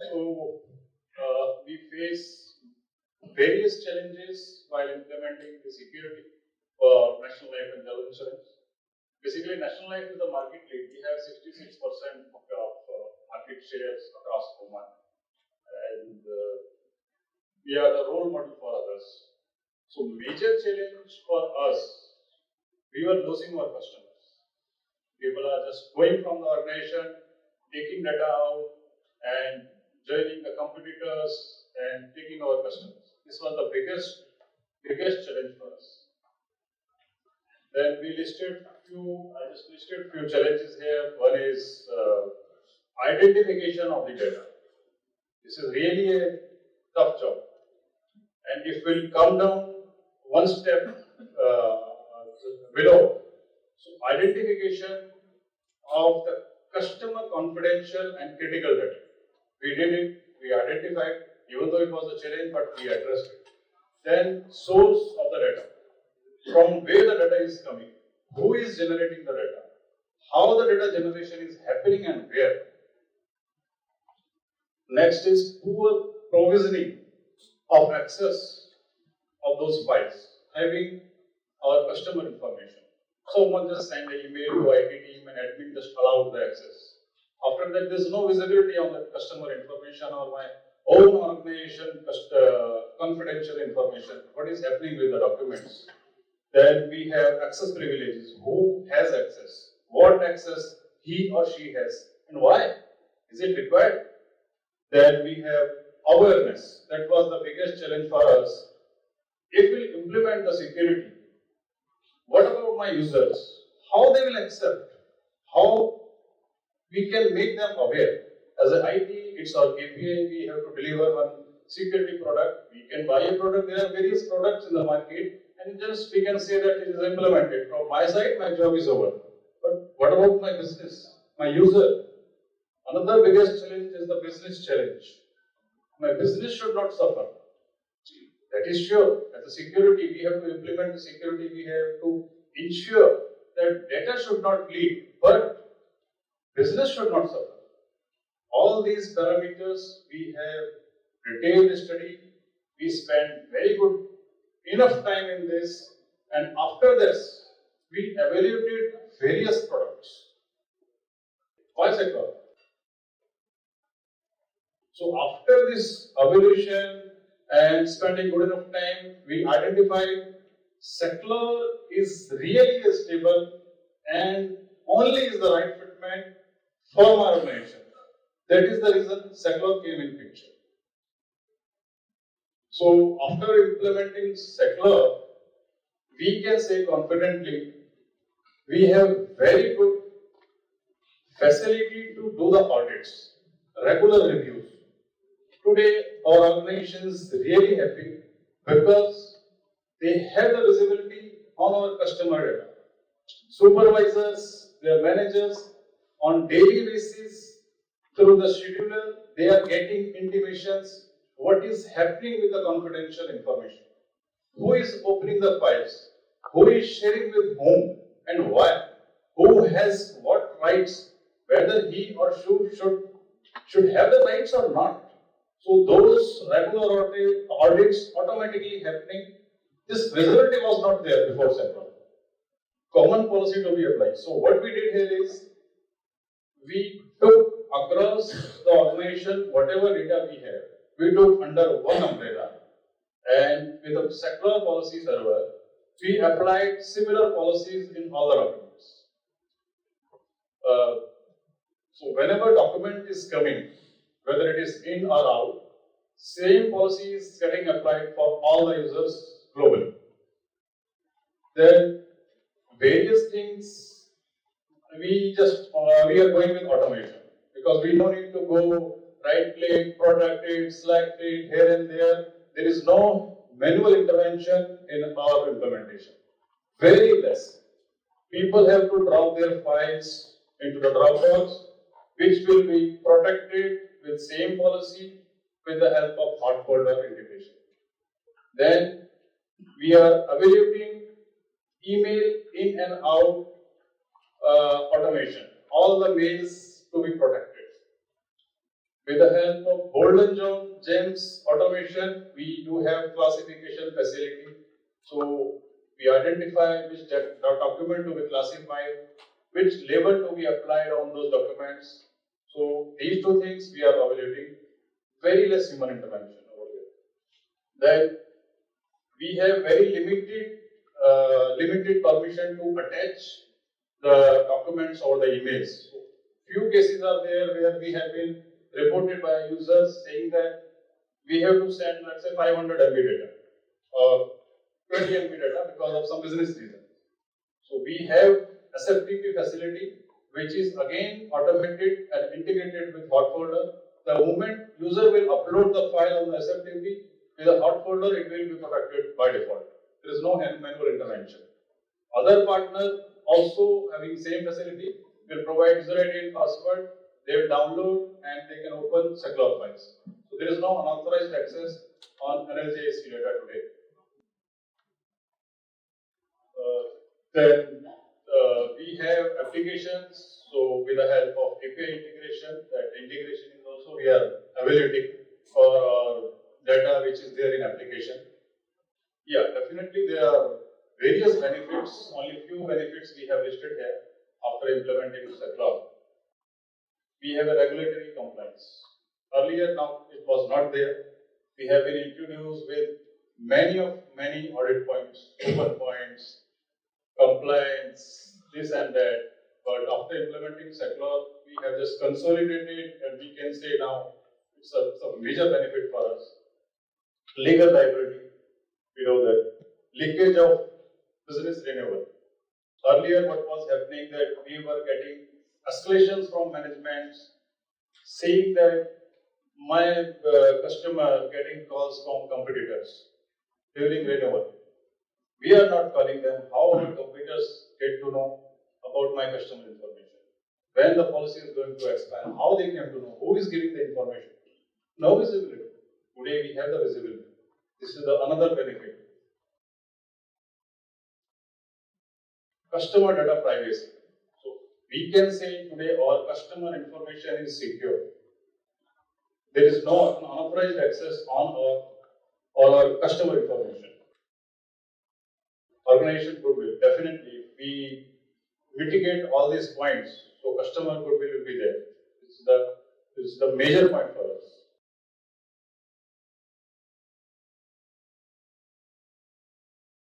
So we face various challenges while implementing the security for National Life and Health Insurance. Basically, National Life is the market lead. We have 66% of market shares across Oman, and we are the role model for others. So, major challenge for us, we were losing our customers. People are just going from the organization, taking data out, and joining the competitors and taking our customers. This was the biggest challenge for us. Then we listed I just listed few challenges here. One is identification of the data. This is really a tough job. And if we'll come down one step below, so identification of the customer confidential and critical data. We did it, we identified, even though it was a challenge, but we addressed it. Then source of the data. From where the data is coming, who is generating the data, how the data generation is happening and where. Next is poor provisioning of access of those files, having our customer information. Someone just sent an email to IT team and admin just allowed the access. After that, there is no visibility on the customer information or my own organization confidential information. What is happening with the documents? Then we have access privileges. Who has access? What access he or she has? And why? Is it required? Then we have awareness. That was the biggest challenge for us. If we implement the security, what about my users? How they will accept? How we can make them aware? As an IT, it's our KPI. We have to deliver one security product. We can buy a product. There are various products in the market. And just we can say that it is implemented. From my side, my job is over. But what about my business, my user? Another biggest challenge is the business challenge. My business should not suffer. That is sure. As a security, we have to implement the security. We have to ensure that data should not leak, but business should not suffer. All these parameters we have detailed study. We spend very good enough time in this, and after this, we evaluated various products. Why Seclore? So after this evaluation and spending good enough time, we identified Seclore is really stable and only is the right fitment for our organization. That is the reason Seclore came in picture. So after implementing Seclore, we can say confidently, we have very good facility to do the audits, regular reviews. Today, our organization is really happy because they have the visibility on our customer data. Supervisors, their managers, on daily basis, through the scheduler, they are getting intimations what is happening with the confidential information. Who is opening the files? Who is sharing with whom and why? Who has what rights? Whether he or she should have the rights or not. So those regular audits automatically happening. This visibility was not there before Seclore. Common policy to be applied. So what we did here is we took across the organization whatever data we have. We took under one umbrella, and with the Seclore policy server, we applied similar policies in all the documents. So whenever document is coming, whether it is in or out, same policy is getting applied for all the users globally. Then various things we are going with automation because we don't need to go right click, product it, select it here and there. There is no manual intervention in our implementation. Very less. People have to drop their files into the Dropbox, which will be protected with same policy with the help of hot folder integration. Then we are evaluating email in and out automation. All the mails to be protected. With the help of golden gems automation, we do have classification facility. So we identify which document to be classified, which label to be applied on those documents. So these two things we are evaluating. Very less human intervention over here. Then we have very limited permission to attach the documents or the emails. So, few cases are there where we have been reported by users saying that we have to send, let's say, 500 MB data or 20 MB data because of some business reason. So we have SFTP facility, which is again automated and integrated with hot folder. The moment user will upload the file on the SFTP with a hot folder, it will be protected by default. There is no manual intervention. Other partners also having same facility will provide user ID and password. They will download and they can open Seclore files. So there is no unauthorized access on NLGI data today. Then we have applications. So with the help of API integration, that integration is also we are evaluating for our data which is there in application. Yeah, definitely there are various benefits. Only few benefits we have listed here after implementing Seclore. We have a regulatory compliance. Earlier, now it was not there. We have been introduced with many audit points, open points, compliance, this and that. But after implementing Seclore, we have just consolidated, and we can say now it's a major benefit for us. Legal liability, we know that. Leakage of business renewal. Earlier, what was happening that we were getting escalations from management saying that my customer getting calls from competitors during renewal. We are not calling them. How our competitors get to know about my customer information? When the policy is going to expire, how they came to know? Who is giving the information? No visibility. Today we have the visibility. This is another benefit. Customer data privacy. So we can say today our customer information is secure. There is no unauthorized access on our customer information. Organization goodwill, definitely we mitigate all these points, so customer goodwill will be there. This is the major point for us.